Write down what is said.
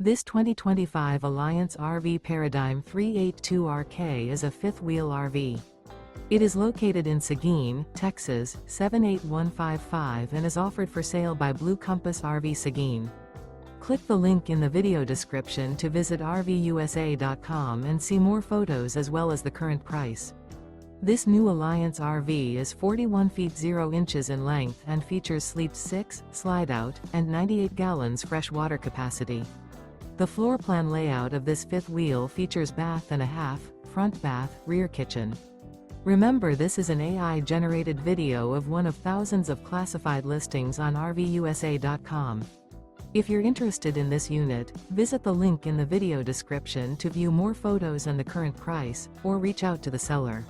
This 2025 Alliance RV Paradigm 382RK is a fifth-wheel RV. It is located in Seguin, Texas, 78155 and is offered for sale by Blue Compass RV Seguin. Click the link in the video description to visit RVUSA.com and see more photos as well as the current price. This new Alliance RV is 41 feet 0 inches in length and features sleep 6, Slideout, and 98 gallons fresh water capacity. The floor plan layout of this fifth wheel features bath and a half, front bath, rear kitchen. Remember, this is an AI-generated video of one of thousands of classified listings on RVUSA.com. If you're interested in this unit, visit the link in the video description to view more photos and the current price, or reach out to the seller.